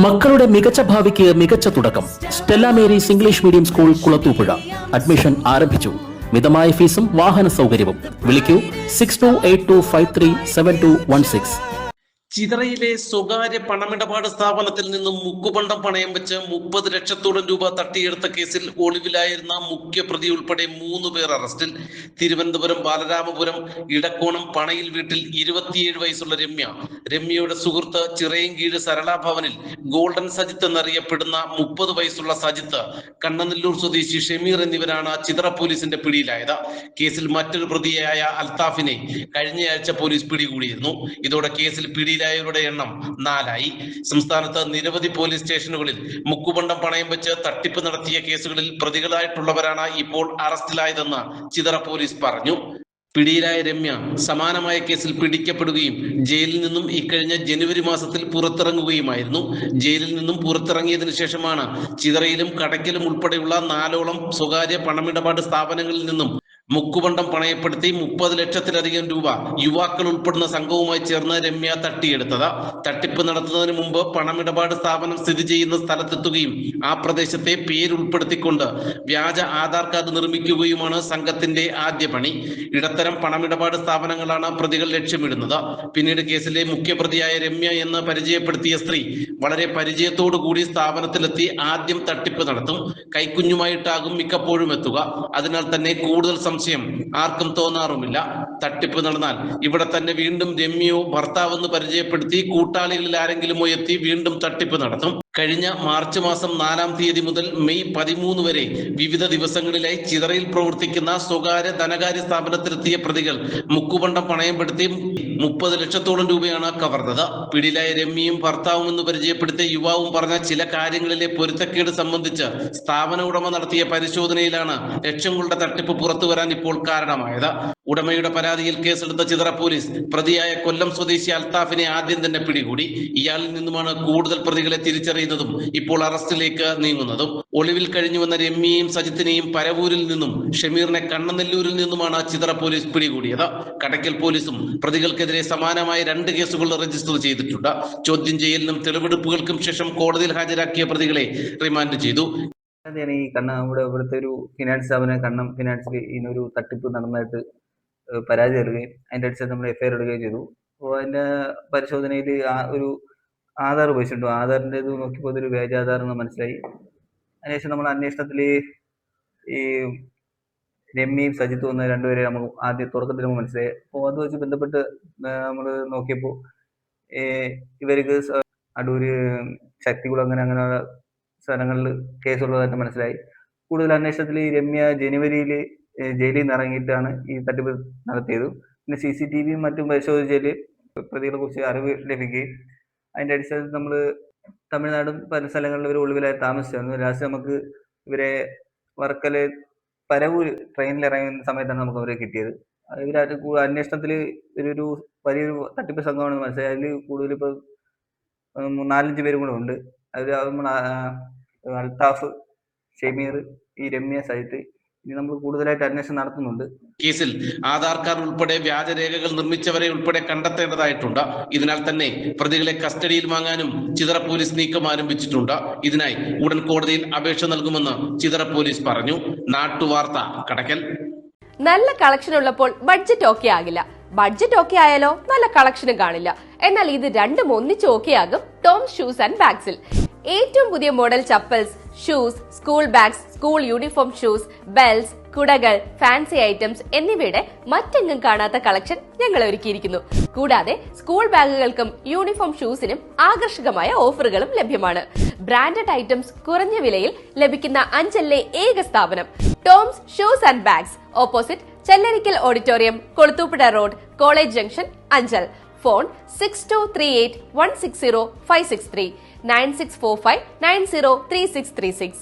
മക്കളുടെ മികച്ച ഭാവിക്ക് മികച്ച തുടക്കം. Stella Mary's English medium school Kulathupuzha. Admission ആരംഭിച്ചു. മിതമായ ഫീസും വാഹന സൗകര്യവും. വിളിക്കൂ 6282537216. ചിതറയിലെ സ്വകാര്യ പണമിടപാട് സ്ഥാപനത്തിൽ നിന്നും മുക്കുപണ്ടം പണയം വെച്ച് 30 ലക്ഷത്തോളം രൂപ തട്ടിയെടുത്ത കേസിൽ ഒളിവിലായിരുന്ന മുഖ്യപ്രതി ഉൾപ്പെടെ 3 പേർ അറസ്റ്റിൽ. തിരുവനന്തപുരം ബാലരാമപുരം ഇടക്കോണം പണയിൽ വീട്ടിൽ 27 വയസ്സുള്ള രമ്യയുടെ സുഹൃത്ത് ചിറയൻകീഴ് സരളാഭവനിൽ ഗോൾഡൻ സജിത്ത് എന്നറിയപ്പെടുന്ന 30 വയസ്സുള്ള സജിത്ത്, കണ്ണനെല്ലൂർ സ്വദേശി ഷമീർ എന്നിവരാണ് ചിതറ പോലീസിന്റെ പിടിയിലായത്. കേസിൽ മറ്റൊരു പ്രതിയായ അൽത്താഫിനെ കഴിഞ്ഞയാഴ്ച പോലീസ് പിടികൂടിയിരുന്നു. ഇതോടെ കേസിൽ പിടിയിലായവരുടെ എണ്ണം 4 ആയി. സംസ്ഥാനത്ത് നിരവധി പോലീസ് സ്റ്റേഷനുകളിൽ മുക്കുപണ്ടം പണയം വെച്ച് തട്ടിപ്പ് നടത്തിയ കേസുകളിൽ പ്രതികളായിട്ടുള്ളവരാണ് ഇപ്പോൾ അറസ്റ്റിലായതെന്ന് ചിതറ പോലീസ് പറഞ്ഞു. പിടിയിലായ രമ്യ സമാനമായ കേസിൽ പിടിക്കപ്പെടുകയും ജയിലിൽ നിന്നും ഇക്കഴിഞ്ഞ ജനുവരി മാസത്തിൽ പുറത്തിറങ്ങുകയുമായിരുന്നു. ജയിലിൽ നിന്നും പുറത്തിറങ്ങിയതിനു ശേഷമാണ് ചിതറയിലും കടയ്ക്കലും ഉൾപ്പെടെയുള്ള 4ഓളം സ്വകാര്യ പണമിടപാട് സ്ഥാപനങ്ങളിൽ നിന്നും മുക്കുപണ്ടം പണയപ്പെടുത്തി 30 ലക്ഷത്തിലധികം രൂപ യുവാക്കൾ ഉൾപ്പെടുന്ന സംഘവുമായി ചേർന്ന് രമ്യ തട്ടിയെടുത്തത്. തട്ടിപ്പ് നടത്തുന്നതിന് മുമ്പ് പണമിടപാട് സ്ഥാപനം സ്ഥിതി ചെയ്യുന്ന സ്ഥലത്തെത്തുകയും ആ പ്രദേശത്തെ പേരുൾപ്പെടുത്തിക്കൊണ്ട് വ്യാജ ആധാർ കാർഡ് നിർമ്മിക്കുകയുമാണ് സംഘത്തിന്റെ ആദ്യ പണി. ഇടത്തരം പണമിടപാട് സ്ഥാപനങ്ങളാണ് പ്രതികൾ ലക്ഷ്യമിടുന്നത്. പിന്നീട് കേസിലെ മുഖ്യപ്രതിയായ രമ്യ എന്ന് പരിചയപ്പെടുത്തിയ സ്ത്രീ വളരെ പരിചയത്തോടു കൂടി സ്ഥാപനത്തിലെത്തി ആദ്യം തട്ടിപ്പ് നടത്തും. കൈക്കുഞ്ഞുമായിട്ടാകും മിക്കപ്പോഴും എത്തുക. അതിനാൽ തന്നെ കൂടുതൽ സംശയം ആർക്കും തോന്നാറുമില്ല. തട്ടിപ്പ് നടന്നാൽ ഇവിടെ തന്നെ വീണ്ടും രമ്യയോ ഭർത്താവെന്ന് പരിചയപ്പെടുത്തി കൂട്ടാളികളിൽ ആരെങ്കിലുമോ എത്തി വീണ്ടും തട്ടിപ്പ് നടത്തും. കഴിഞ്ഞ മാർച്ച് മാസം 4-ാം തീയതി മുതൽ മെയ് 13 വരെ വിവിധ ദിവസങ്ങളിലായി ചിതറയിൽ പ്രവർത്തിക്കുന്ന സ്വകാര്യ ധനകാര്യ സ്ഥാപനത്തിലെത്തിയ പ്രതികൾ മുക്കുപണ്ടം പണയപ്പെടുത്തി 30 ലക്ഷത്തോളം രൂപയാണ് കവർന്നത്. പിടിയിലായ രമ്യയും ഭർത്താവും എന്ന് പരിചയപ്പെടുത്തിയ യുവാവും പറഞ്ഞ ചില കാര്യങ്ങളിലെ പൊരുത്തക്കേട് സംബന്ധിച്ച് സ്ഥാപന ഉടമ നടത്തിയ പരിശോധനയിലാണ് ലക്ഷങ്ങളുടെ തട്ടിപ്പ് പുറത്തുവരാൻ ഇപ്പോൾ കാരണമായത്. ഉടമയുടെ പരാതിയിൽ കേസെടുത്ത ചിതറ പോലീസ് പ്രതിയായ കൊല്ലം സ്വദേശി അൽത്താഫിനെ ആദ്യം തന്നെ പിടികൂടി. ഇയാളിൽ നിന്നുമാണ് കൂടുതൽ പ്രതികളെ തിരിച്ചറിയുന്നതും ഇപ്പോൾ അറസ്റ്റിലേക്ക് നീങ്ങുന്നതും. ഒളിവിൽ കഴിഞ്ഞുവന്ന രമ്യയും സജിത്തിനെയും പരവൂരിൽ നിന്നും ഷമീറിനെ കണ്ണനെല്ലൂരിൽ നിന്നുമാണ് ചിതറ പോലീസ് പിടികൂടിയത്. കടയ്ക്കൽ പോലീസും പ്രതികൾക്കെതിരെ സമാനമായ 2 കേസുകൾ രജിസ്റ്റർ ചെയ്തിട്ടുണ്ട്. ചോദ്യം ചെയ്യലിനും തെളിവെടുപ്പുകൾക്കും ശേഷം കോടതിയിൽ ഹാജരാക്കിയ പ്രതികളെ റിമാൻഡ് ചെയ്തു. ഈ ഇവിടുത്തെ ഒരു ഫിനാൻസ് സ്ഥാപനം കണ്ണം ഫിനാൻസിൽ ഇതിനൊരു തട്ടിപ്പ് നടന്നതായിട്ട് പരാതി തരുകയും അതിൻ്റെ അടിസ്ഥാനത്തിൽ നമ്മൾ എഫ്ഐആർ എടുക്കുകയും ചെയ്തു. അപ്പോൾ അതിൻ്റെ പരിശോധനയിൽ ഒരു ആധാർ ഉപയോഗിച്ചിട്ടുണ്ട്. ആധാറിൻ്റെ ഇത് നോക്കിയപ്പോൾ ഇതൊരു വ്യാജ ആധാർ എന്ന് മനസ്സിലായി. അതിനുശേഷം നമ്മൾ അന്വേഷണത്തിൽ ഈ രമ്യയും സജിത്തും എന്ന 2 പേരെ നമുക്ക് ആദ്യം തുടക്കത്തിൽ നമുക്ക് മനസ്സിലായി. അപ്പോൾ അത് വെച്ച് ബന്ധപ്പെട്ട് നമ്മൾ നോക്കിയപ്പോൾ ഇവർക്ക് അടൂര്, ശക്തികുളം അങ്ങനെ സ്ഥലങ്ങളിൽ കേസുള്ളതായിട്ട് മനസ്സിലായി. കൂടുതൽ അന്വേഷണത്തിൽ ഈ രമ്യ ജനുവരിയിൽ ജയിലിൽ നിന്ന് ഇറങ്ങിയിട്ടാണ് ഈ തട്ടിപ്പ് നടത്തിയത്. പിന്നെ CCTVയും മറ്റും പരിശോധിച്ചതിൽ പ്രതികളെ കുറിച്ച് അറിവ് ലഭിക്കുകയും അതിൻ്റെ അടിസ്ഥാനത്തിൽ നമ്മൾ തമിഴ്നാടും പല സ്ഥലങ്ങളിൽ ഇവർ ഒളിവിലായി താമസിച്ചിരുന്നു. ലാസ്റ്റ് നമുക്ക് ഇവരെ വർക്കല പരവൂർ ട്രെയിനിൽ ഇറങ്ങുന്ന സമയത്താണ് നമുക്ക് അവരെ കിട്ടിയത്. ഇവരായിട്ട് അന്വേഷണത്തിൽ ഒരു വലിയൊരു തട്ടിപ്പ് സംഘമാണെന്ന് മനസ്സിലായി. അതിൽ കൂടുതൽ ഇപ്പോൾ 4-5 പേരും കൂടെ ഉണ്ട്. അതിൽ അൽത്താഫ്, ഷമീർ, ഈ രമ്യ, സജിത്ത്. ഇനി നമ്മൾ കൂടുതലായിട്ട് അന്വേഷണം നടത്തുന്നുണ്ട്. കേസിൽ ആധാർ കാർഡ് ഉൾപ്പെടെ വ്യാജരേഖകൾ നിർമ്മിച്ചവരെ ഉൾപ്പെടെ കണ്ടെത്തേണ്ടതായിട്ടുണ്ട്. ഇതിനാൽ തന്നെ പ്രതികളെ കസ്റ്റഡിയിൽ വാങ്ങാനും ചിതറ പോലീസ് നീക്കം ആരംഭിച്ചിട്ടുണ്ട്. ഇതിനായി ഉടൻ കോടതിയിൽ അപേക്ഷ നൽകുമെന്ന് ചിതറ പോലീസ് പറഞ്ഞു. നാട്ടുവാർത്ത, കടയ്ക്കൽ. നല്ല കളക്ഷൻ ഉള്ളപ്പോൾ ബഡ്ജറ്റ് ഓക്കെ ആകില്ല. ബഡ്ജറ്റ് ഓക്കെ ആയാലോ നല്ല കളക്ഷനും കാണില്ല. എന്നാൽ ഇത് രണ്ടും ഒന്നിച്ച് ഓക്കെ ആകും ടോംസ് ഷൂസ് ആൻഡ് ബാഗ്സിൽ. ഏറ്റവും പുതിയ model chappals, shoes, school bags, school uniform shoes, belts, കുടകൾ, ഫാൻസി ഐറ്റംസ് എന്നിവയുടെ മറ്റെങ്ങും കാണാത്ത കളക്ഷൻ ഞങ്ങൾ ഒരുക്കിയിരിക്കുന്നു. കൂടാതെ സ്കൂൾ ബാഗുകൾക്കും യൂണിഫോം ഷൂസിനും ആകർഷകമായ ഓഫറുകളും ലഭ്യമാണ്. ബ്രാൻഡഡ് ഐറ്റംസ് കുറഞ്ഞ വിലയിൽ ലഭിക്കുന്ന അഞ്ചലിലെ ഏക സ്ഥാപനം Toms shoes and bags. Opposite Chellarikkal auditorium, Kulathupuzha road, college junction, Anchal. Phone 6238160563 9645903636.